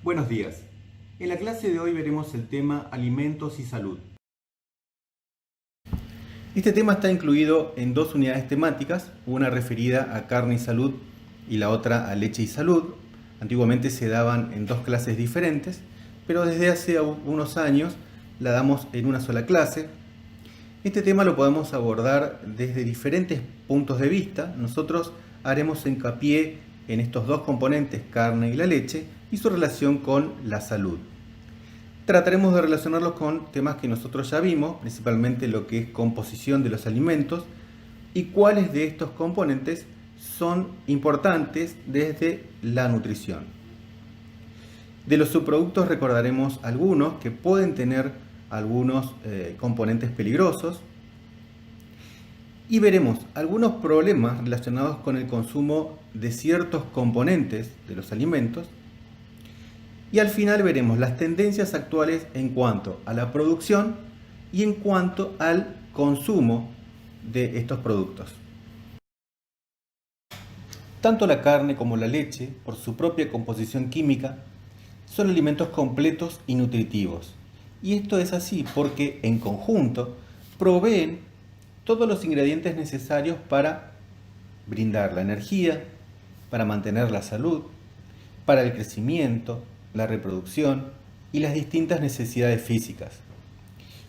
Buenos días. En la clase de hoy veremos el tema alimentos y salud. Este tema está incluido en dos unidades temáticas, una referida a carne y salud y la otra a leche y salud. Antiguamente se daban en dos clases diferentes, pero desde hace unos años la damos en una sola clase. Este tema lo podemos abordar desde diferentes puntos de vista. Nosotros haremos hincapié en estos dos componentes, carne y la leche, y su relación con la salud. Trataremos de relacionarlos con temas que nosotros ya vimos, principalmente lo que es composición de los alimentos y cuáles de estos componentes son importantes desde la nutrición. De los subproductos recordaremos algunos que pueden tener algunos componentes peligrosos y veremos algunos problemas relacionados con el consumo de ciertos componentes de los alimentos. Y al final veremos las tendencias actuales en cuanto a la producción y en cuanto al consumo de estos productos. Tanto la carne como la leche, por su propia composición química, son alimentos completos y nutritivos. Y esto es así porque en conjunto proveen todos los ingredientes necesarios para brindar la energía, para mantener la salud, para el crecimiento, la reproducción y las distintas necesidades físicas.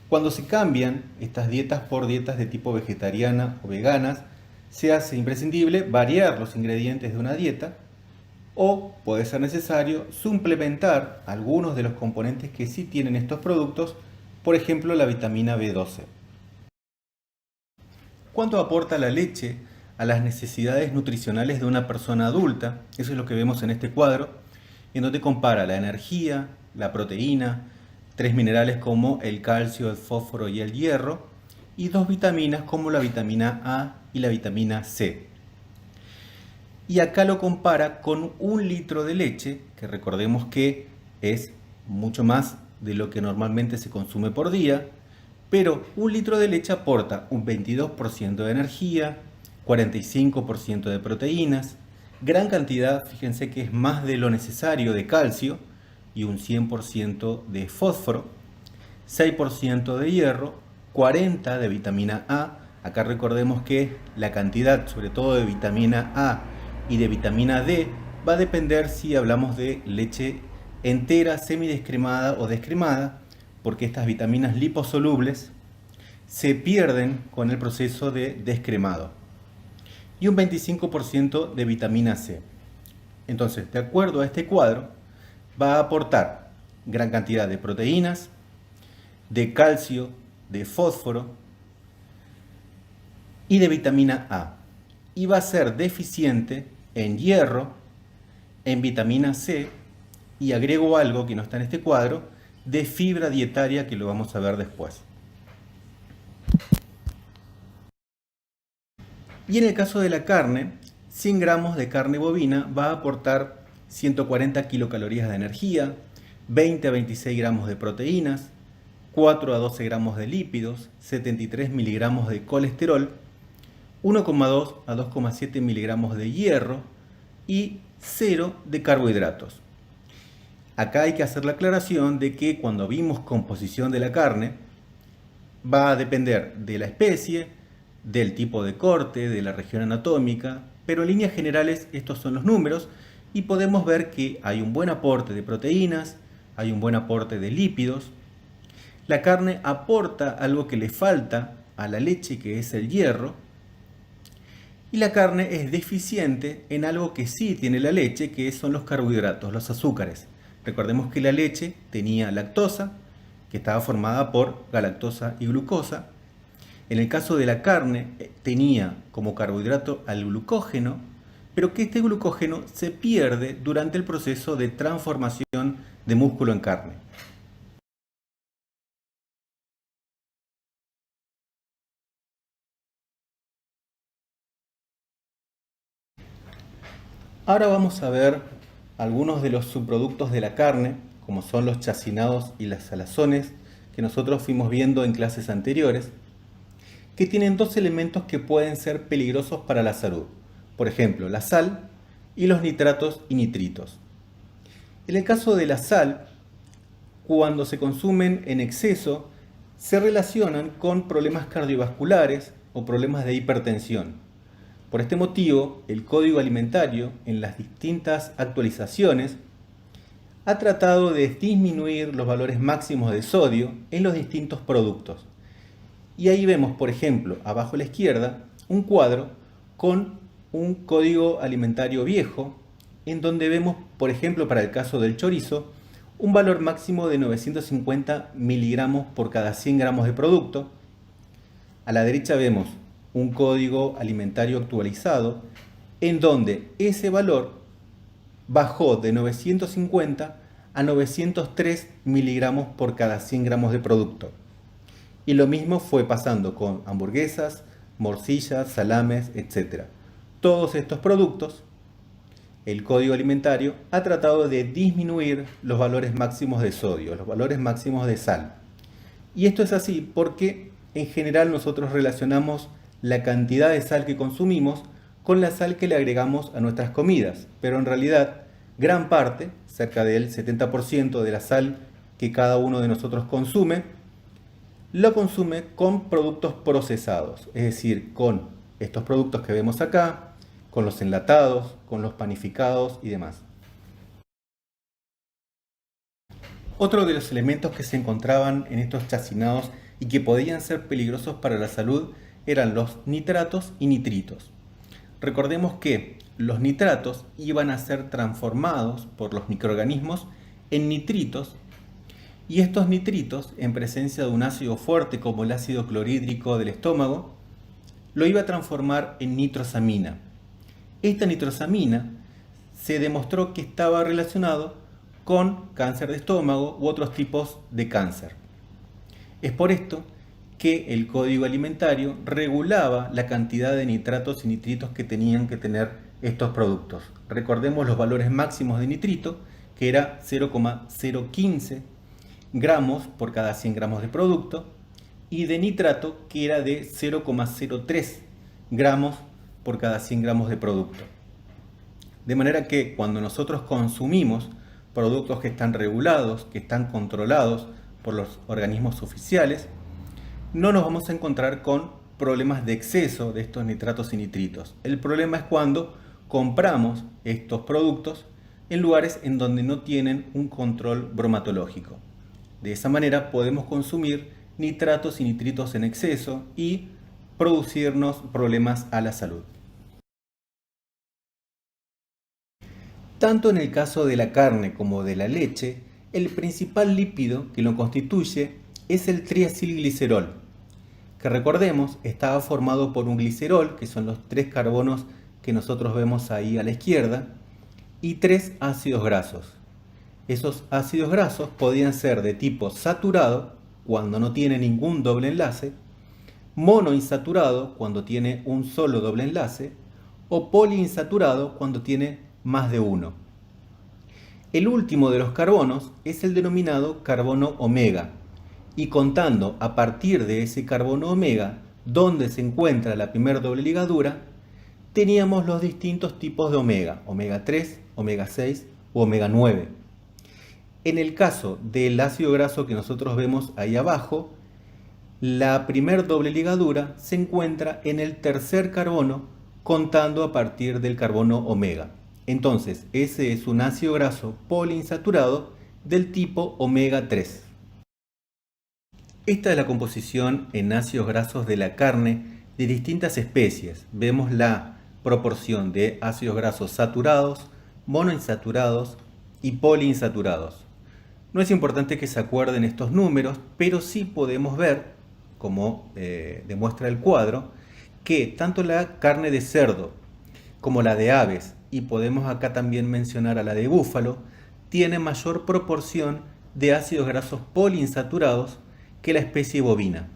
Cuando se cambian estas dietas por dietas de tipo vegetariana o veganas, se hace imprescindible variar los ingredientes de una dieta o puede ser necesario suplementar algunos de los componentes que sí tienen estos productos, por ejemplo la vitamina B12. ¿Cuánto aporta la leche a las necesidades nutricionales de una persona adulta? Eso es lo que vemos en este cuadro, en donde compara la energía, la proteína, 3 minerales como el calcio, el fósforo y el hierro, y 2 vitaminas como la vitamina A y la vitamina C. Y acá lo compara con 1 litro de leche, que recordemos que es mucho más de lo que normalmente se consume por día, pero 1 litro de leche aporta un 22% de energía, 45% de proteínas, gran cantidad, fíjense que es más de lo necesario de calcio y un 100% de fósforo, 6% de hierro, 40% de vitamina A. Acá recordemos que la cantidad, sobre todo de vitamina A y de vitamina D, va a depender si hablamos de leche entera, semidescremada o descremada, porque estas vitaminas liposolubles se pierden con el proceso de descremado. Y un 25% de vitamina C. Entonces, de acuerdo a este cuadro, va a aportar gran cantidad de proteínas, de calcio, de fósforo y de vitamina A. Y va a ser deficiente en hierro, en vitamina C y agrego algo que no está en este cuadro, de fibra dietaria que lo vamos a ver después. Y en el caso de la carne, 100 gramos de carne bovina va a aportar 140 kilocalorías de energía, 20 a 26 gramos de proteínas, 4 a 12 gramos de lípidos, 73 miligramos de colesterol, 1,2 a 2,7 miligramos de hierro y 0 de carbohidratos. Acá hay que hacer la aclaración de que cuando vimos composición de la carne, va a depender de la especie, del tipo de corte, de la región anatómica, pero en líneas generales estos son los números y podemos ver que hay un buen aporte de proteínas, hay un buen aporte de lípidos. La carne aporta algo que le falta a la leche, que es el hierro, y la carne es deficiente en algo que sí tiene la leche, que son los carbohidratos, los azúcares. Recordemos que la leche tenía lactosa, que estaba formada por galactosa y glucosa. En el caso de la carne, tenía como carbohidrato al glucógeno, pero que este glucógeno se pierde durante el proceso de transformación de músculo en carne. Ahora vamos a ver algunos de los subproductos de la carne, como son los chacinados y las salazones, que nosotros fuimos viendo en clases anteriores, que tienen dos elementos que pueden ser peligrosos para la salud. Por ejemplo, la sal y los nitratos y nitritos. En el caso de la sal, cuando se consumen en exceso, se relacionan con problemas cardiovasculares o problemas de hipertensión. Por este motivo, el Código Alimentario, en las distintas actualizaciones, ha tratado de disminuir los valores máximos de sodio en los distintos productos. Y ahí vemos, por ejemplo, abajo a la izquierda, un cuadro con un código alimentario viejo, en donde vemos, por ejemplo, para el caso del chorizo, un valor máximo de 950 miligramos por cada 100 gramos de producto. A la derecha vemos un código alimentario actualizado, en donde ese valor bajó de 950 a 903 miligramos por cada 100 gramos de producto. Y lo mismo fue pasando con hamburguesas, morcillas, salames, etc. Todos estos productos, el Código Alimentario ha tratado de disminuir los valores máximos de sodio, los valores máximos de sal. Y esto es así porque en general nosotros relacionamos la cantidad de sal que consumimos con la sal que le agregamos a nuestras comidas, pero en realidad gran parte, cerca del 70% de la sal que cada uno de nosotros consume, lo consume con productos procesados, es decir, con estos productos que vemos acá, con los enlatados, con los panificados y demás. Otro de los elementos que se encontraban en estos chacinados y que podían ser peligrosos para la salud eran los nitratos y nitritos. Recordemos que los nitratos iban a ser transformados por los microorganismos en nitritos, y estos nitritos, en presencia de un ácido fuerte como el ácido clorhídrico del estómago, lo iba a transformar en nitrosamina. Esta nitrosamina se demostró que estaba relacionado con cáncer de estómago u otros tipos de cáncer. Es por esto que el Código Alimentario regulaba la cantidad de nitratos y nitritos que tenían que tener estos productos. Recordemos los valores máximos de nitrito, que era 0,015 gramos por cada 100 gramos de producto, y de nitrato, que era de 0,03 gramos por cada 100 gramos de producto. De manera que cuando nosotros consumimos productos que están regulados, que están controlados por los organismos oficiales, no nos vamos a encontrar con problemas de exceso de estos nitratos y nitritos. El problema es cuando compramos estos productos en lugares en donde no tienen un control bromatológico. De esa manera podemos consumir nitratos y nitritos en exceso y producirnos problemas a la salud. Tanto en el caso de la carne como de la leche, el principal lípido que lo constituye es el triacilglicerol, que recordemos estaba formado por un glicerol, que son los 3 carbonos que nosotros vemos ahí a la izquierda, y 3 ácidos grasos. Esos ácidos grasos podían ser de tipo saturado, cuando no tiene ningún doble enlace, monoinsaturado, cuando tiene un solo doble enlace, o poliinsaturado, cuando tiene más de uno. El último de los carbonos es el denominado carbono omega, y contando a partir de ese carbono omega, donde se encuentra la primera doble ligadura, teníamos los distintos tipos de omega, omega 3, omega 6 u omega 9. En el caso del ácido graso que nosotros vemos ahí abajo, la primer doble ligadura se encuentra en el tercer carbono, contando a partir del carbono omega. Entonces, ese es un ácido graso poliinsaturado del tipo omega 3. Esta es la composición en ácidos grasos de la carne de distintas especies. Vemos la proporción de ácidos grasos saturados, monoinsaturados y poliinsaturados. No es importante que se acuerden estos números, pero sí podemos ver, como demuestra el cuadro, que tanto la carne de cerdo como la de aves, y podemos acá también mencionar a la de búfalo, tiene mayor proporción de ácidos grasos poliinsaturados que la especie bovina.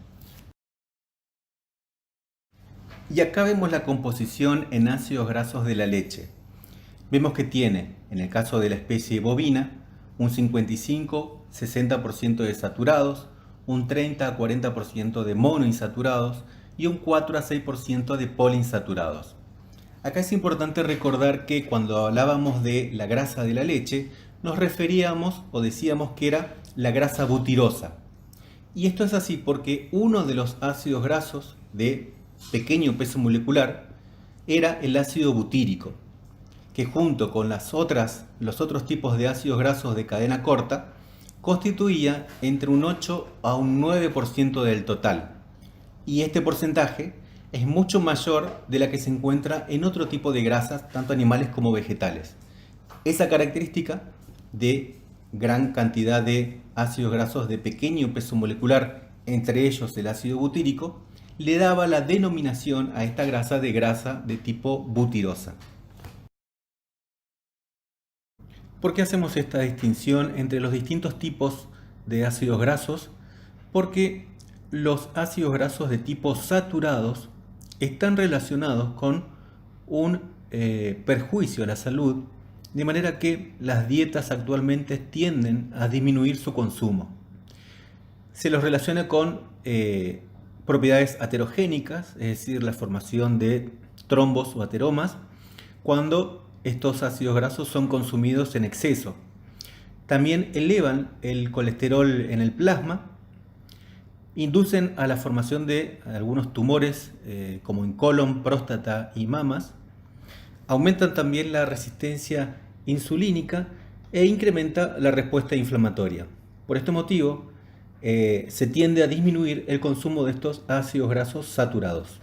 Y acá vemos la composición en ácidos grasos de la leche. Vemos que tiene, en el caso de la especie bovina, un 55-60% de saturados, un 30-40% de monoinsaturados y un 4-6% de poliinsaturados. Acá es importante recordar que cuando hablábamos de la grasa de la leche, nos referíamos o decíamos que era la grasa butirosa. Y esto es así porque uno de los ácidos grasos de pequeño peso molecular era el ácido butírico, que junto con los otros tipos de ácidos grasos de cadena corta constituía entre un 8 a un 9% del total. Y este porcentaje es mucho mayor de la que se encuentra en otro tipo de grasas, tanto animales como vegetales. Esa característica de gran cantidad de ácidos grasos de pequeño peso molecular, entre ellos el ácido butírico, le daba la denominación a esta grasa de tipo butirosa. ¿Por qué hacemos esta distinción entre los distintos tipos de ácidos grasos? Porque los ácidos grasos de tipo saturados están relacionados con un perjuicio a la salud, de manera que las dietas actualmente tienden a disminuir su consumo. Se los relaciona con propiedades aterogénicas, es decir, la formación de trombos o ateromas, cuando estos ácidos grasos son consumidos en exceso. También elevan el colesterol en el plasma, inducen a la formación de algunos tumores como en colon, próstata y mamas, aumentan también la resistencia insulínica e incrementa la respuesta inflamatoria. Por este motivo, se tiende a disminuir el consumo de estos ácidos grasos saturados.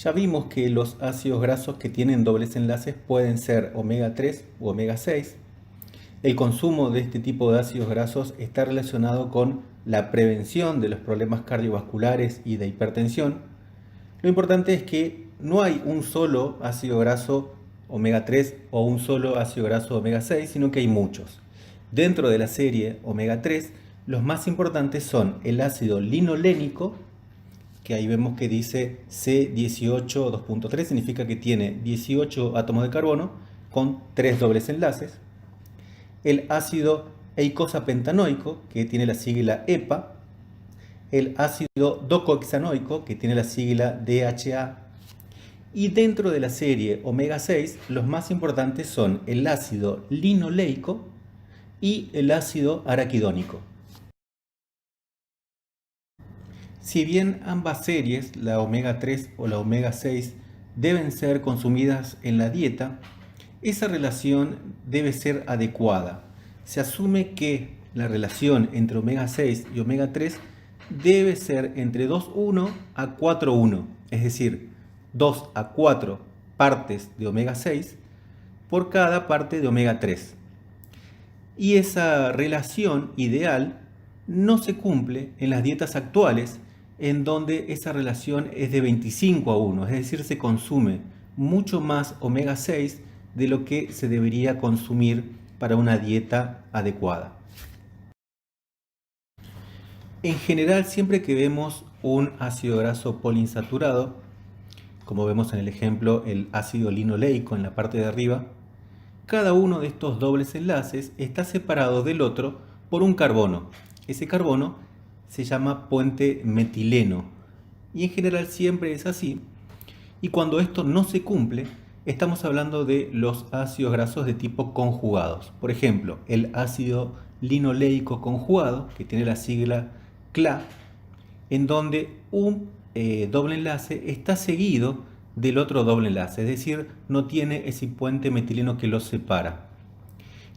Ya vimos que los ácidos grasos que tienen dobles enlaces pueden ser omega 3 u omega 6. El consumo de este tipo de ácidos grasos está relacionado con la prevención de los problemas cardiovasculares y de hipertensión. Lo importante es que no hay un solo ácido graso omega 3 o un solo ácido graso omega 6, sino que hay muchos. Dentro de la serie omega 3, los más importantes son el ácido linolénico, que ahí vemos que dice C18.2.3, significa que tiene 18 átomos de carbono con 3 dobles enlaces. El ácido eicosapentanoico, que tiene la sigla EPA. El ácido docohexanoico, que tiene la sigla DHA. Y dentro de la serie omega 6, los más importantes son el ácido linoleico y el ácido araquidónico. Si bien ambas series, la omega 3 o la omega 6, deben ser consumidas en la dieta, esa relación debe ser adecuada. Se asume que la relación entre omega 6 y omega 3 debe ser entre 2,1 a 4,1, es decir, 2 a 4 partes de omega 6 por cada parte de omega 3. Y esa relación ideal no se cumple en las dietas actuales, en donde esa relación es de 25 a 1, es decir, se consume mucho más omega 6 de lo que se debería consumir para una dieta adecuada. En general, siempre que vemos un ácido graso poliinsaturado, como vemos en el ejemplo el ácido linoleico en la parte de arriba, cada uno de estos dobles enlaces está separado del otro por un carbono. Ese carbono se llama puente metileno y en general siempre es así. Y cuando esto no se cumple, estamos hablando de los ácidos grasos de tipo conjugados. Por ejemplo, el ácido linoleico conjugado, que tiene la sigla CLA, en donde un doble enlace está seguido del otro doble enlace, es decir, no tiene ese puente metileno que los separa.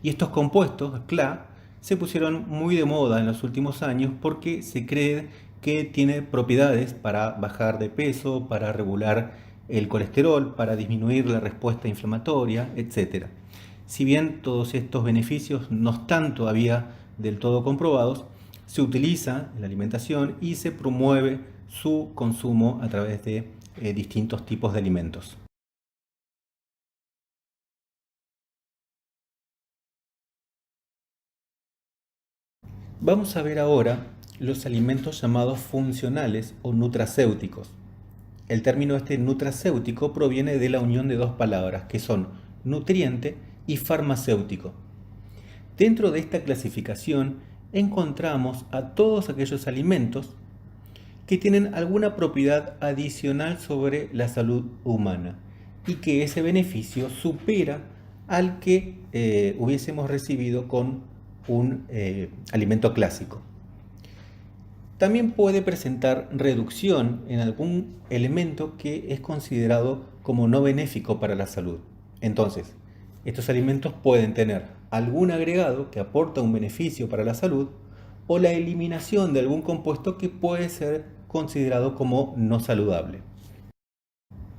Y estos compuestos, CLA, se pusieron muy de moda en los últimos años porque se cree que tiene propiedades para bajar de peso, para regular el colesterol, para disminuir la respuesta inflamatoria, etc. Si bien todos estos beneficios no están todavía del todo comprobados, se utiliza en la alimentación y se promueve su consumo a través de distintos tipos de alimentos. Vamos a ver ahora los alimentos llamados funcionales o nutracéuticos. El término nutracéutico proviene de la unión de dos palabras que son nutriente y farmacéutico. Dentro de esta clasificación encontramos a todos aquellos alimentos que tienen alguna propiedad adicional sobre la salud humana. y que ese beneficio supera al que hubiésemos recibido con un alimento clásico. También puede presentar reducción en algún elemento que es considerado como no benéfico para la salud. Entonces, estos alimentos pueden tener algún agregado que aporta un beneficio para la salud o la eliminación de algún compuesto que puede ser considerado como no saludable.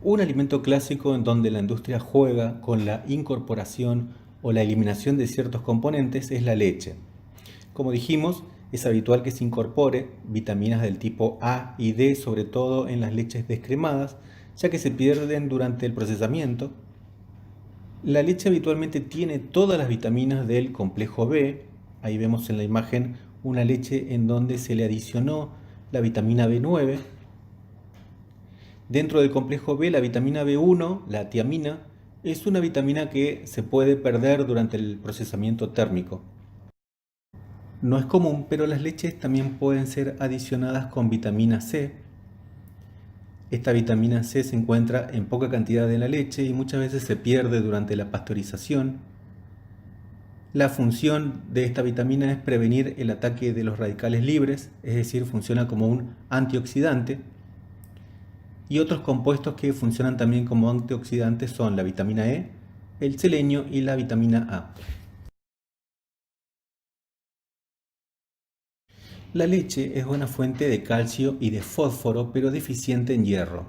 Un alimento clásico en donde la industria juega con la incorporación o la eliminación de ciertos componentes es la leche. Como dijimos, es habitual que se incorpore vitaminas del tipo A y D, sobre todo en las leches descremadas, ya que se pierden durante el procesamiento. La leche habitualmente tiene todas las vitaminas del complejo B. Ahí vemos en la imagen una leche en donde se le adicionó la vitamina B9. Dentro del complejo B, la vitamina B1, la tiamina, es una vitamina que se puede perder durante el procesamiento térmico. No es común, pero las leches también pueden ser adicionadas con vitamina C. Esta vitamina C se encuentra en poca cantidad en la leche y muchas veces se pierde durante la pasteurización. La función de esta vitamina es prevenir el ataque de los radicales libres, es decir, funciona como un antioxidante. Y otros compuestos que funcionan también como antioxidantes son la vitamina E, el selenio y la vitamina A. La leche es buena fuente de calcio y de fósforo, pero deficiente en hierro,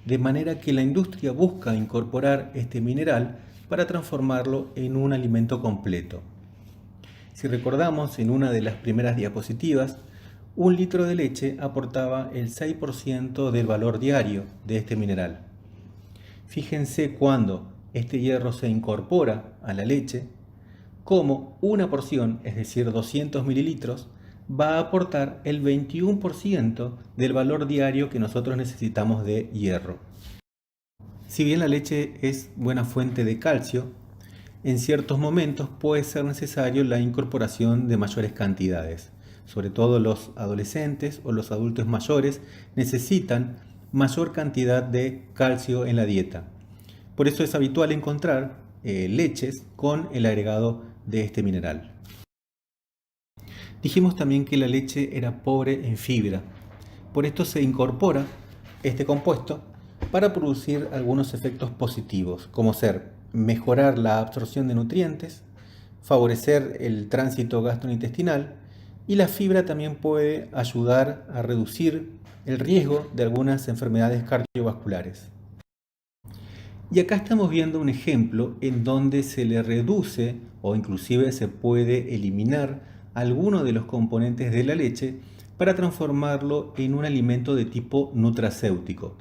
de manera que la industria busca incorporar este mineral para transformarlo en un alimento completo. Si recordamos, en una de las primeras diapositivas, un litro de leche aportaba el 6% del valor diario de este mineral. Fíjense cuando este hierro se incorpora a la leche, cómo una porción, es decir, 200 mililitros, va a aportar el 21% del valor diario que nosotros necesitamos de hierro. Si bien la leche es buena fuente de calcio, en ciertos momentos puede ser necesario la incorporación de mayores cantidades. Sobre todo los adolescentes o los adultos mayores necesitan mayor cantidad de calcio en la dieta. Por eso es habitual encontrar leches con el agregado de este mineral. Dijimos también que la leche era pobre en fibra. Por esto se incorpora este compuesto para producir algunos efectos positivos, como ser mejorar la absorción de nutrientes, favorecer el tránsito gastrointestinal, y la fibra también puede ayudar a reducir el riesgo de algunas enfermedades cardiovasculares. Y acá estamos viendo un ejemplo en donde se le reduce o inclusive se puede eliminar alguno de los componentes de la leche para transformarlo en un alimento de tipo nutracéutico.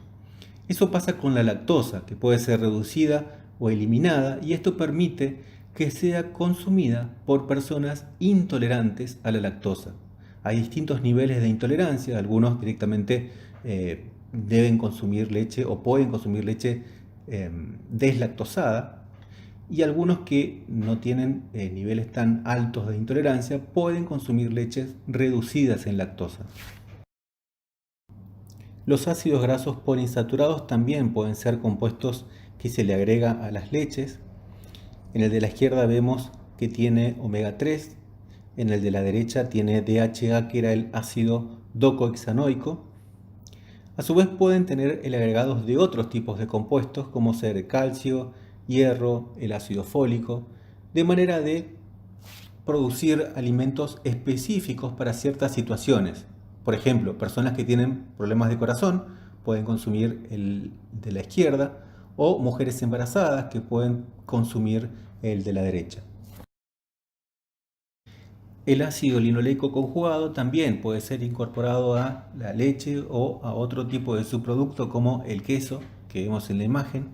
Eso pasa con la lactosa, que puede ser reducida o eliminada, y esto permite que sea consumida por personas intolerantes a la lactosa. Hay distintos niveles de intolerancia, algunos directamente deben consumir leche o pueden consumir leche deslactosada, y algunos que no tienen niveles tan altos de intolerancia pueden consumir leches reducidas en lactosa. Los ácidos grasos poliinsaturados también pueden ser compuestos que se le agrega a las leches. En el de la izquierda vemos que tiene omega 3, en el de la derecha tiene DHA, que era el ácido docohexanoico. A su vez pueden tener el agregados de otros tipos de compuestos como ser calcio, hierro, el ácido fólico, de manera de producir alimentos específicos para ciertas situaciones. Por ejemplo, personas que tienen problemas de corazón pueden consumir el de la izquierda, o mujeres embarazadas que pueden consumir el de la derecha. El ácido linoleico conjugado también puede ser incorporado a la leche o a otro tipo de subproducto como el queso que vemos en la imagen.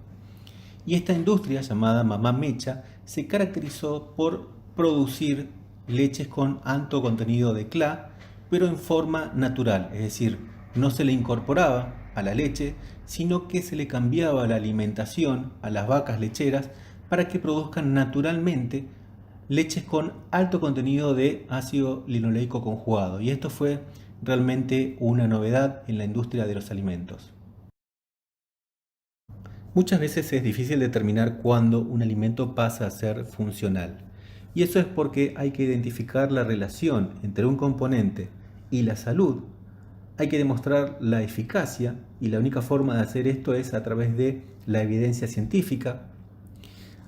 Y esta industria llamada Mamá Mecha se caracterizó por producir leches con alto contenido de CLA, pero en forma natural, es decir, no se le incorporaba a la leche, sino que se le cambiaba la alimentación a las vacas lecheras para que produzcan naturalmente leches con alto contenido de ácido linoleico conjugado. Y esto fue realmente una novedad en la industria de los alimentos. Muchas veces es difícil determinar cuándo un alimento pasa a ser funcional. Y eso es porque hay que identificar la relación entre un componente y la salud. Hay que demostrar la eficacia y la única forma de hacer esto es a través de la evidencia científica.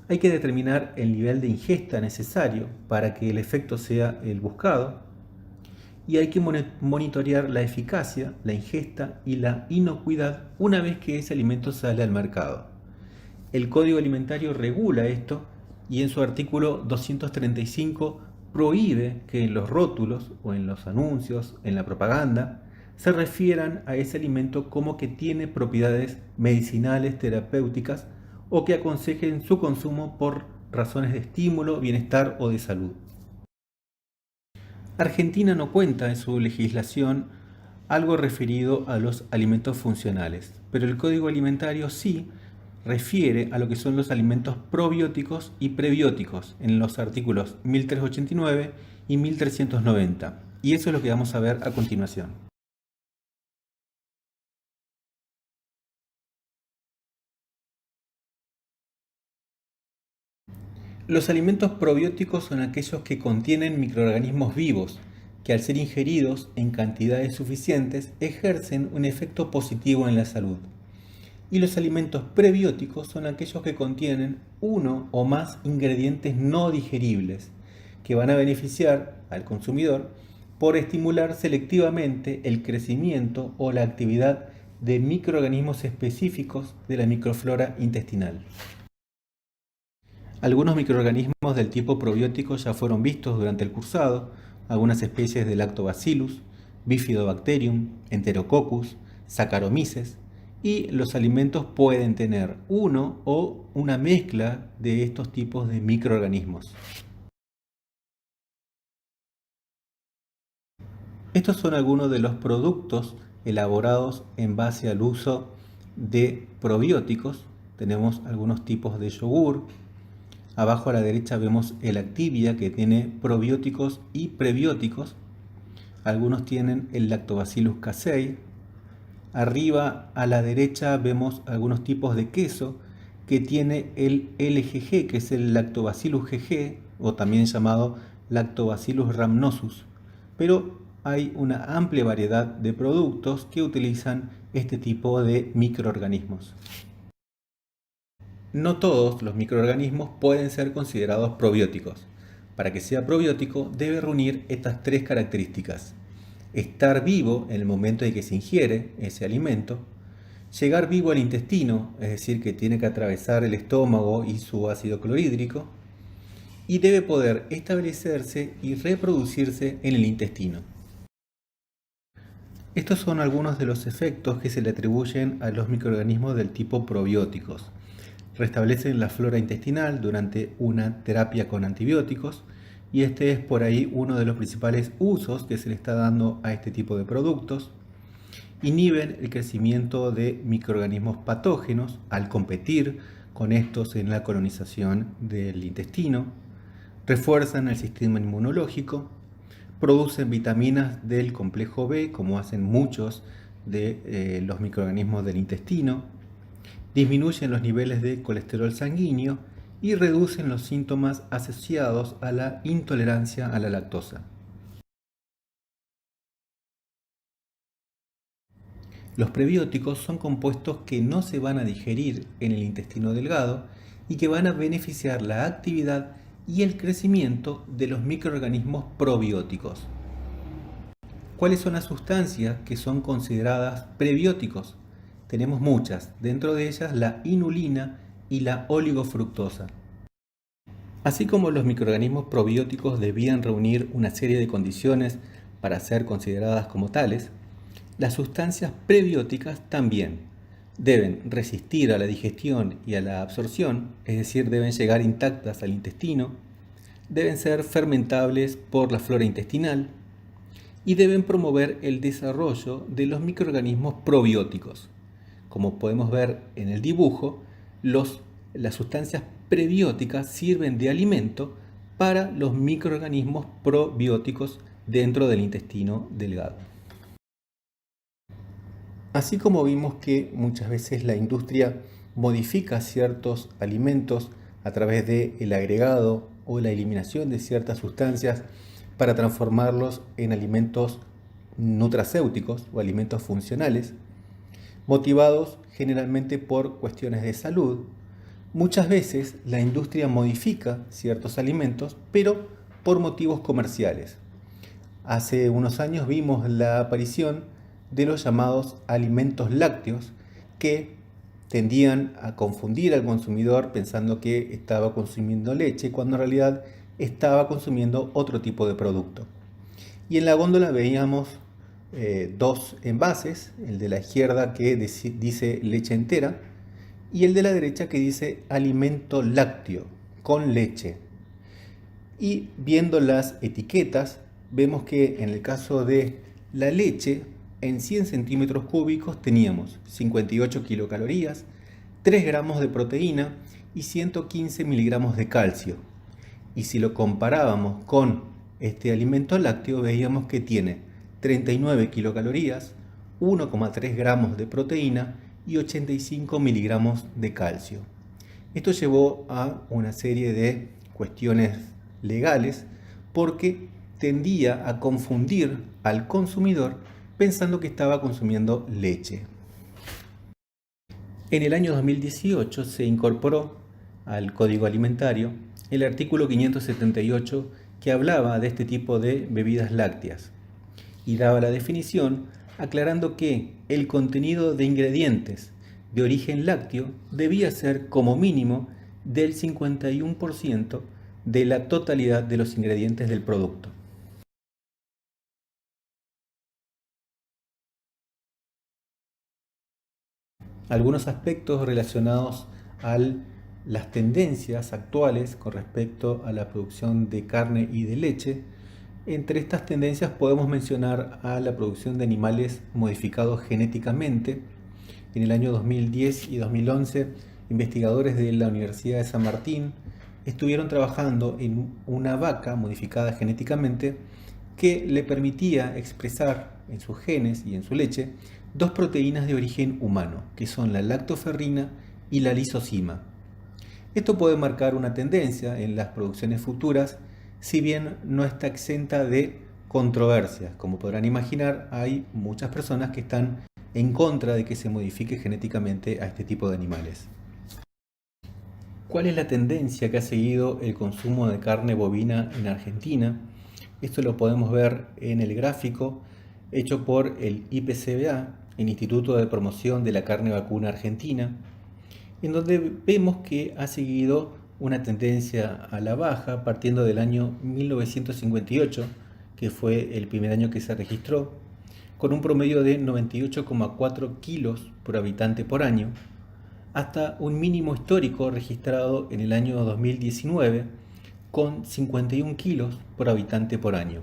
Hay que determinar el nivel de ingesta necesario para que el efecto sea el buscado. Y hay que monitorear la eficacia, la ingesta y la inocuidad una vez que ese alimento sale al mercado. El Código Alimentario regula esto y en su artículo 235 prohíbe que en los rótulos o en los anuncios, en la propaganda, se refieran a ese alimento como que tiene propiedades medicinales, terapéuticas o que aconsejen su consumo por razones de estímulo, bienestar o de salud. Argentina no cuenta en su legislación algo referido a los alimentos funcionales, pero el Código Alimentario sí refiere a lo que son los alimentos probióticos y prebióticos en los artículos 1389 y 1390. Y eso es lo que vamos a ver a continuación. Los alimentos probióticos son aquellos que contienen microorganismos vivos, que al ser ingeridos en cantidades suficientes ejercen un efecto positivo en la salud. Y los alimentos prebióticos son aquellos que contienen uno o más ingredientes no digeribles, que van a beneficiar al consumidor por estimular selectivamente el crecimiento o la actividad de microorganismos específicos de la microflora intestinal. Algunos microorganismos del tipo probiótico ya fueron vistos durante el cursado, algunas especies de Lactobacillus, Bifidobacterium, Enterococcus, Saccharomyces, y los alimentos pueden tener uno o una mezcla de estos tipos de microorganismos. Estos son algunos de los productos elaborados en base al uso de probióticos. Tenemos algunos tipos de yogur. Abajo a la derecha vemos el Activia, que tiene probióticos y prebióticos. Algunos tienen el Lactobacillus casei. Arriba a la derecha vemos algunos tipos de queso que tiene el LGG, que es el Lactobacillus GG, o también llamado Lactobacillus rhamnosus. Pero hay una amplia variedad de productos que utilizan este tipo de microorganismos. No todos los microorganismos pueden ser considerados probióticos. Para que sea probiótico debe reunir estas tres características: estar vivo en el momento en que se ingiere ese alimento, llegar vivo al intestino, es decir, que tiene que atravesar el estómago y su ácido clorhídrico, y debe poder establecerse y reproducirse en el intestino. Estos son algunos de los efectos que se le atribuyen a los microorganismos del tipo probióticos. Restablecen la flora intestinal durante una terapia con antibióticos, y este es por ahí uno de los principales usos que se le está dando a este tipo de productos. Inhiben el crecimiento de microorganismos patógenos al competir con estos en la colonización del intestino. Refuerzan el sistema inmunológico. Producen vitaminas del complejo B, como hacen muchos de los microorganismos del intestino. Disminuyen los niveles de colesterol sanguíneo y reducen los síntomas asociados a la intolerancia a la lactosa. Los prebióticos son compuestos que no se van a digerir en el intestino delgado y que van a beneficiar la actividad y el crecimiento de los microorganismos probióticos. ¿Cuáles son las sustancias que son consideradas prebióticos? Tenemos muchas, dentro de ellas la inulina y la oligofructosa. Así como los microorganismos probióticos debían reunir una serie de condiciones para ser consideradas como tales, las sustancias prebióticas también deben resistir a la digestión y a la absorción, es decir, deben llegar intactas al intestino, deben ser fermentables por la flora intestinal y deben promover el desarrollo de los microorganismos probióticos. Como podemos ver en el dibujo, las sustancias prebióticas sirven de alimento para los microorganismos probióticos dentro del intestino delgado. Así como vimos que muchas veces la industria modifica ciertos alimentos a través del agregado o la eliminación de ciertas sustancias para transformarlos en alimentos nutracéuticos o alimentos funcionales, motivados generalmente por cuestiones de salud. Muchas veces la industria modifica ciertos alimentos, pero por motivos comerciales. Hace unos años vimos la aparición de los llamados alimentos lácteos, que tendían a confundir al consumidor pensando que estaba consumiendo leche, cuando en realidad estaba consumiendo otro tipo de producto. Y en la góndola veíamos dos envases, el de la izquierda que dice leche entera y el de la derecha que dice alimento lácteo con leche. Y viendo las etiquetas vemos que en el caso de la leche, en 100 centímetros cúbicos teníamos 58 kilocalorías, 3 gramos de proteína y 115 miligramos de calcio. Y si lo comparábamos con este alimento lácteo, veíamos que tiene 39 kilocalorías, 1,3 gramos de proteína y 85 miligramos de calcio. Esto llevó a una serie de cuestiones legales porque tendía a confundir al consumidor pensando que estaba consumiendo leche. En el año 2018 se incorporó al Código Alimentario el artículo 578 que hablaba de este tipo de bebidas lácteas y daba la definición aclarando que el contenido de ingredientes de origen lácteo debía ser como mínimo del 51% de la totalidad de los ingredientes del producto. Algunos aspectos relacionados a las tendencias actuales con respecto a la producción de carne y de leche. Entre estas tendencias podemos mencionar a la producción de animales modificados genéticamente. En el año 2010 y 2011, investigadores de la Universidad de San Martín estuvieron trabajando en una vaca modificada genéticamente que le permitía expresar en sus genes y en su leche dos proteínas de origen humano, que son la lactoferrina y la lisozima. Esto puede marcar una tendencia en las producciones futuras, si bien no está exenta de controversias. Como podrán imaginar, hay muchas personas que están en contra de que se modifique genéticamente a este tipo de animales. ¿Cuál es la tendencia que ha seguido el consumo de carne bovina en Argentina? Esto lo podemos ver en el gráfico hecho por el IPCBA, el Instituto de Promoción de la Carne Vacuna Argentina, en donde vemos que ha seguido una tendencia a la baja partiendo del año 1958, que fue el primer año que se registró, con un promedio de 98,4 kilos por habitante por año, hasta un mínimo histórico registrado en el año 2019 con 51 kilos por habitante por año.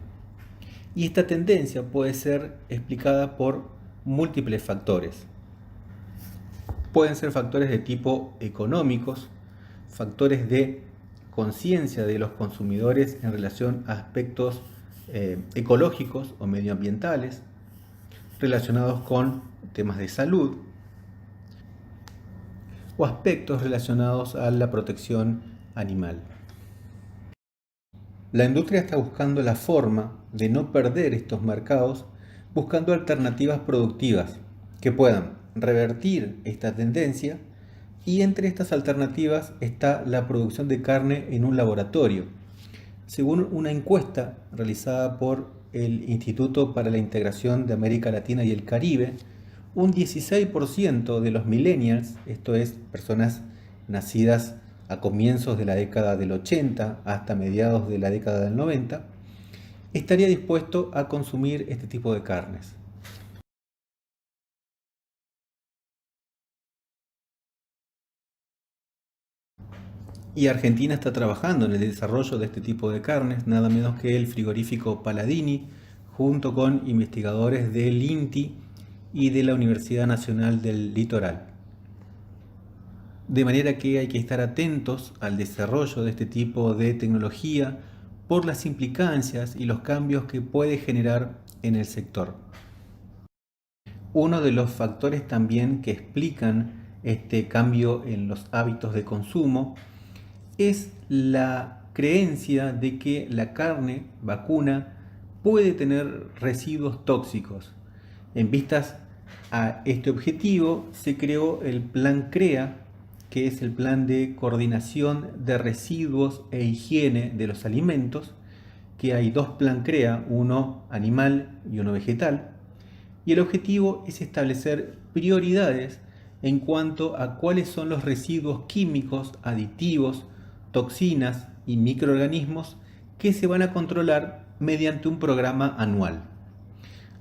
Y esta tendencia puede ser explicada por múltiples factores. Pueden ser factores de tipo económicos, factores de conciencia de los consumidores en relación a aspectos ecológicos o medioambientales, relacionados con temas de salud, o aspectos relacionados a la protección animal. La industria está buscando la forma de no perder estos mercados, buscando alternativas productivas que puedan revertir esta tendencia, y entre estas alternativas está la producción de carne en un laboratorio. Según una encuesta realizada por el Instituto para la Integración de América Latina y el Caribe, un 16% de los millennials, esto es, personas nacidas a comienzos de la década del 80 hasta mediados de la década del 90, estaría dispuesto a consumir este tipo de carnes. Y Argentina está trabajando en el desarrollo de este tipo de carnes, nada menos que el frigorífico Paladini, junto con investigadores del INTI y de la Universidad Nacional del Litoral. De manera que hay que estar atentos al desarrollo de este tipo de tecnología por las implicancias y los cambios que puede generar en el sector. Uno de los factores también que explican este cambio en los hábitos de consumo, es la creencia de que la carne vacuna puede tener residuos tóxicos. En vistas a este objetivo se creó el Plan CREA, que es el Plan de Coordinación de Residuos e Higiene de los Alimentos, que hay dos Plan CREA, uno animal y uno vegetal, y el objetivo es establecer prioridades en cuanto a cuáles son los residuos químicos, aditivos, toxinas y microorganismos que se van a controlar mediante un programa anual.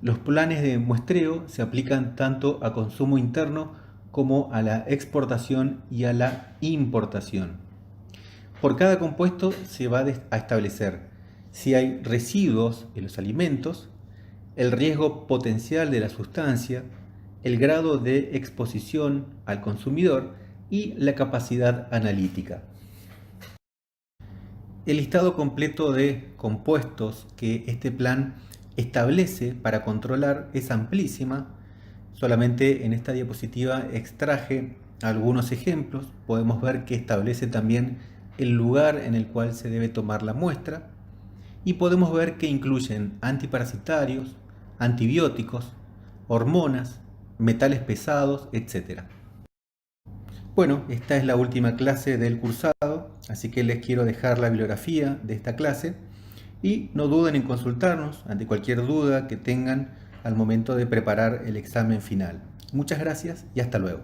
Los planes de muestreo se aplican tanto a consumo interno como a la exportación y a la importación. Por cada compuesto se va a establecer si hay residuos en los alimentos, el riesgo potencial de la sustancia, el grado de exposición al consumidor y la capacidad analítica. El listado completo de compuestos que este plan establece para controlar es amplísima. Solamente en esta diapositiva extraje algunos ejemplos. Podemos ver que establece también el lugar en el cual se debe tomar la muestra y podemos ver que incluyen antiparasitarios, antibióticos, hormonas, metales pesados, etc. Bueno, esta es la última clase del cursado, así que les quiero dejar la bibliografía de esta clase y no duden en consultarnos ante cualquier duda que tengan al momento de preparar el examen final. Muchas gracias y hasta luego.